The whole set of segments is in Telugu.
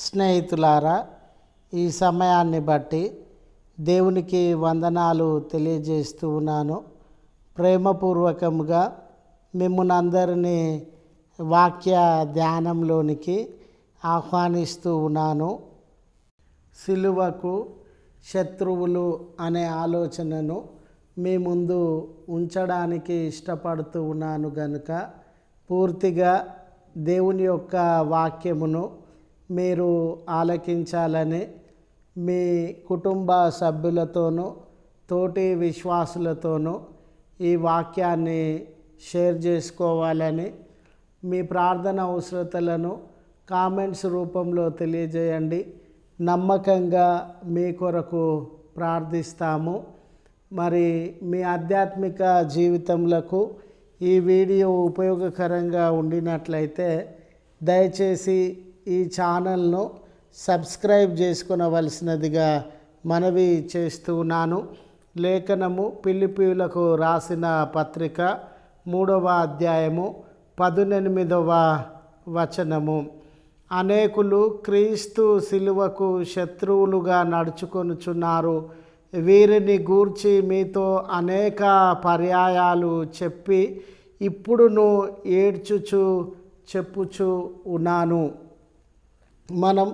స్నేహితులారా, ఈ సమయాన్ని బట్టి దేవునికి వందనాలు తెలియజేస్తూ ఉన్నాను. ప్రేమపూర్వకంగా మిమ్మల్ని అందరినీ వాక్య ధ్యానంలోనికి ఆహ్వానిస్తూ ఉన్నాను. సిలువకు శత్రువులు అనే ఆలోచనను మీ ముందు ఉంచడానికి ఇష్టపడుతూ ఉన్నాను గనుక పూర్తిగా దేవుని యొక్క వాక్యమును మీరు ఆలకించాలని మీ కుటుంబ సభ్యులతోనూ తోటి విశ్వాసులతోనూ ఈ వాక్యాన్ని షేర్ చేసుకోవాలని, మీ ప్రార్థన అవసరతలను కామెంట్స్ రూపంలో తెలియజేయండి. నమ్మకంగా మీ కొరకు ప్రార్థిస్తాము. మరి మీ ఆధ్యాత్మిక జీవితములకు ఈ వీడియో ఉపయోగకరంగా ఉండినట్లయితే దయచేసి ఈ ఛానల్ను సబ్స్క్రైబ్ చేసుకొనవలసినదిగా మనవి చేస్తూ ఉన్నాను. లేఖనము ఫిలిప్పీయులకు రాసిన పత్రిక 3వ అధ్యాయము 18వ వచనము. అనేకులు క్రీస్తు సిలువకు శత్రువులుగా నడుచుకొనుచున్నారు. వీరిని గూర్చి మీతో అనేక పర్యాయాలు చెప్పి ఇప్పుడును ఏడ్చుచు చెప్పుచు ఉన్నాను. మనం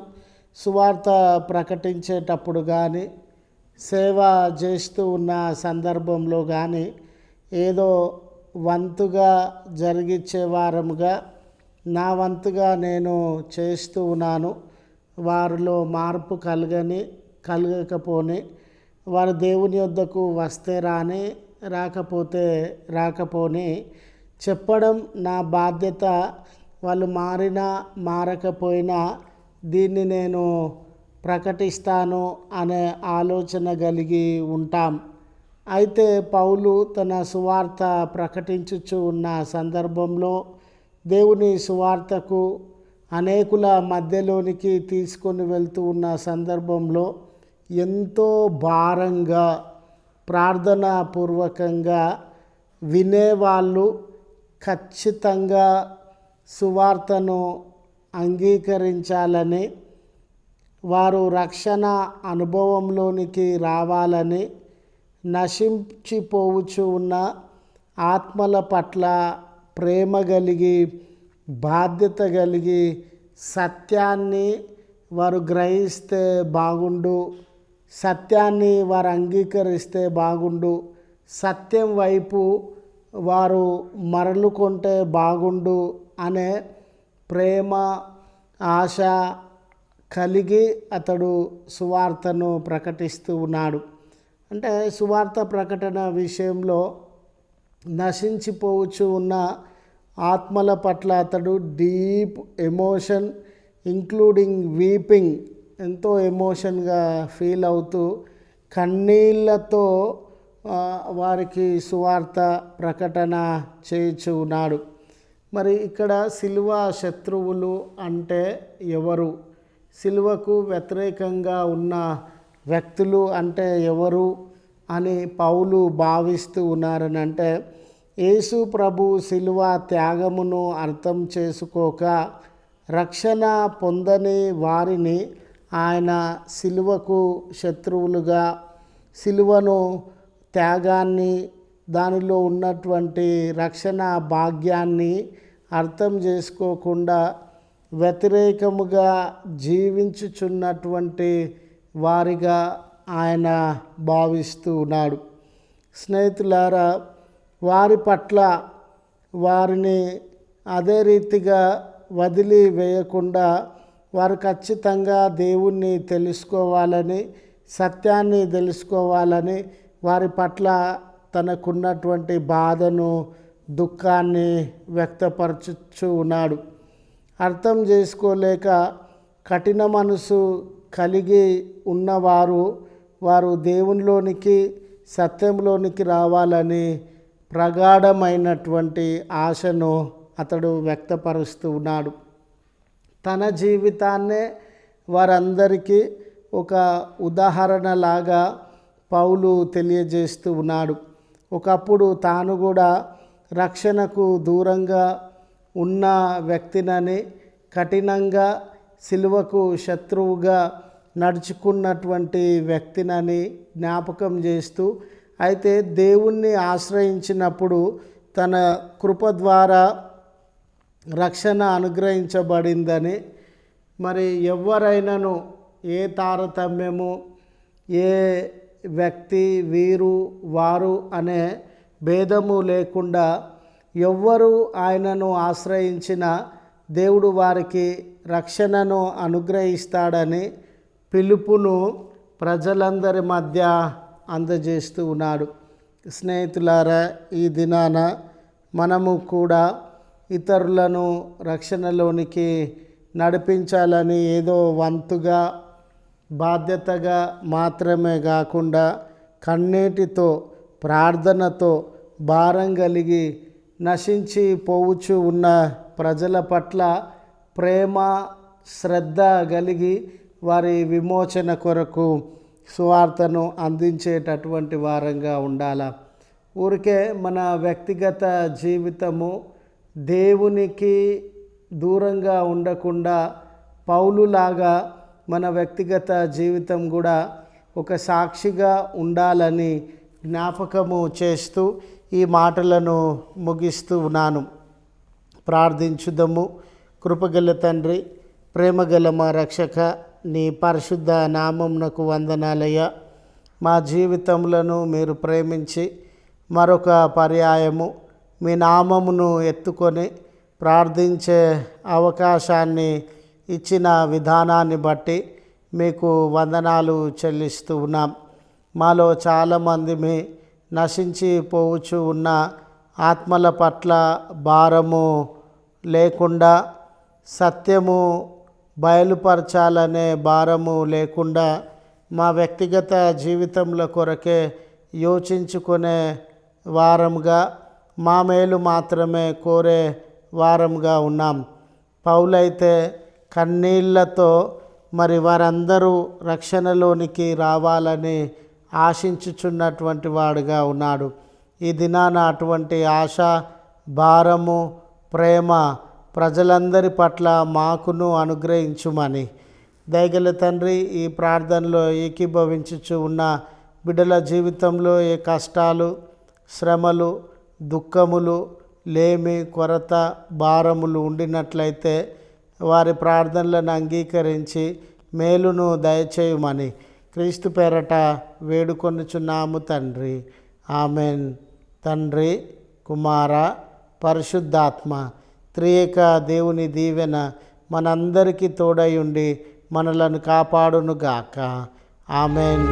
సువార్త ప్రకటించేటప్పుడు కానీ, సేవ చేస్తూ ఉన్న సందర్భంలో కానీ ఏదో వంతుగా జరిగించే వారముగా నా వంతుగా నేను చేస్తూ ఉన్నాను. వారిలో మార్పు కలగకపోని వారు దేవుని యొద్దకు వస్తే రాని, రాకపోతే రాకపోని చెప్పడం నా బాధ్యత. వాళ్ళు మారినా మారకపోయినా దీన్ని నేను ప్రకటిస్తాను అనే ఆలోచన కలిగి ఉంటాం. అయితే పౌలు తన సువార్త ప్రకటించుచు ఉన్న సందర్భంలో దేవుని సువార్తకు అనేకుల మధ్యలోనికి తీసుకొని వెళ్తూ ఉన్న సందర్భంలో ఎంతో భారంగా, ప్రార్థనాపూర్వకంగా వినేవాళ్ళు ఖచ్చితంగా సువార్తను అంగీకరించాలని, వారు రక్షణ అనుభవంలోనికి రావాలని, నశించిపోవచ్చు ఉన్న ఆత్మల పట్ల ప్రేమ కలిగి, బాధ్యత కలిగి సత్యాన్ని వారు గ్రహిస్తే బాగుండు, సత్యాన్ని వారు అంగీకరిస్తే బాగుండు, సత్యం వైపు వారు మరలుకొంటే బాగుండు అనే ప్రేమ, ఆశ కలిగి అతడు సువార్తను ప్రకటిస్తూ ఉన్నాడు. అంటే సువార్త ప్రకటన విషయంలో నశించిపోవచ్చు ఉన్న ఆత్మల పట్ల అతడు డీప్ ఎమోషన్, ఇంక్లూడింగ్ వీపింగ్, ఎంతో ఎమోషన్గా ఫీల్ అవుతూ కన్నీళ్లతో వారికి సువార్త ప్రకటన చేయుచు ఉన్నాడు. మరి ఇక్కడ సిలువ శత్రువులు అంటే ఎవరు? సిలువకు వ్యతిరేకంగా ఉన్న వ్యక్తులు అంటే ఎవరు అని పౌలు భావిస్తూ ఉన్నారని అంటే, యేసు ప్రభు సిలువ త్యాగమును అర్థం చేసుకోక రక్షణ పొందని వారిని ఆయన సిలువకు శత్రువులుగా, సిలువను, త్యాగాన్ని, దానిలో ఉన్నటువంటి రక్షణ భాగ్యాన్ని అర్థం చేసుకోకుండా వ్యతిరేకముగా జీవించుచున్నటువంటి వారిగా ఆయన భావిస్తూ ఉన్నాడు. స్నేహితులారా, వారి పట్ల వారిని అదే రీతిగా వదిలి వేయకుండా వారు ఖచ్చితంగా దేవుణ్ణి తెలుసుకోవాలని, సత్యాన్ని తెలుసుకోవాలని వారి పట్ల తనకున్నటువంటి బాధను, దుఃఖాన్ని వ్యక్తపరచుచూ ఉన్నాడు. అర్థం చేసుకోలేక కఠిన మనసు కలిగి ఉన్నవారు వారు దేవునిలోనికి, సత్యంలోనికి రావాలని ప్రగాఢమైనటువంటి ఆశను అతడు వ్యక్తపరుస్తూ ఉన్నాడు. తన జీవితాన్నే వారందరికీ ఒక ఉదాహరణలాగా పౌలు తెలియజేస్తూ ఉన్నాడు. ఒకప్పుడు తాను కూడా రక్షణకు దూరంగా ఉన్న వ్యక్తినని, కఠినంగా సిలువకు శత్రువుగా నడుచుకున్నటువంటి వ్యక్తినని జ్ఞాపకం చేస్తూ, అయితే దేవుణ్ణి ఆశ్రయించినప్పుడు తన కృప ద్వారా రక్షణ అనుగ్రహించబడిందని, మరి ఎవరైనాను ఏ తారతమ్యము, ఏ వ్యక్తి వీరు వారు అనే భేదము లేకుండా ఎవ్వరు ఆయనను ఆశ్రయించిన దేవుడు వారికి రక్షణను అనుగ్రహిస్తాడని పిలుపును ప్రజలందరి మధ్య అందజేస్తూ ఉన్నాడు. స్నేహితులారా, ఈ దినాన మనము కూడా ఇతరులను రక్షణలోనికి నడిపించాలని ఏదో వంతుగా బాధ్యతగా మాత్రమే కాకుండా కన్నీటితో ప్రార్థనతో భారం కలిగి నశించి పోవచ్చు ఉన్న ప్రజల పట్ల ప్రేమ శ్రద్ధ కలిగి వారి విమోచన కొరకు సువార్తను అందించేటటువంటి వారంగా ఉండాలి. ఊరికే మన వ్యక్తిగత జీవితము దేవునికి దూరంగా ఉండకుండా పౌలులాగా మన వ్యక్తిగత జీవితం కూడా ఒక సాక్షిగా ఉండాలని జ్ఞాపకము చేస్తూ ఈ మాటలను ముగిస్తూ ఉన్నాను. ప్రార్థించుదము. కృపగల తండ్రి, ప్రేమగల మా రక్షక, నీ పరిశుద్ధ నామమునకు వందనాలయ్యా. మా జీవితములను మీరు ప్రేమించి మరొక పర్యాయము మీ నామమును ఎత్తుకొని ప్రార్థించే అవకాశాన్ని ఇచ్చిన విధానాన్ని బట్టి మీకు వందనాలు చెల్లిస్తూ ఉన్నాం. మాలో చాలామంది నశించి పోవచ్చు ఉన్న ఆత్మల పట్ల భారము లేకుండా, సత్యము బయలుపరచాలనే భారము లేకుండా మా వ్యక్తిగత జీవితంలో కొరకే యోచించుకునే వారంగా, మా మేలు మాత్రమే కోరే వారంగా ఉన్నాం. పౌలైతే కన్నీళ్లతో మరి వారందరూ రక్షణలోనికి రావాలని ఆశించుచున్నటువంటి వాడుగా ఉన్నాడు. ఈ దినాన అటువంటి ఆశ, భారము, ప్రేమ ప్రజలందరి పట్ల మాకును అనుగ్రహించుమని దయగల తండ్రి, ఈ ప్రార్థనలో ఏకీభవించుచు ఉన్న బిడ్డల జీవితంలో ఏ కష్టాలు, శ్రమలు, దుఃఖములు, లేమి, కొరత, భారములు ఉండినట్లయితే వారి ప్రార్థనలను అంగీకరించి మేలును దయచేయమని క్రీస్తు పేరట వేడుకొనుచున్నాము తండ్రి. ఆమెన్. తండ్రి, కుమార, పరిశుద్ధాత్మ త్రియేక దేవుని దీవెన మనందరికీ తోడయుండి మనలను కాపాడునుగాక. ఆమెన్.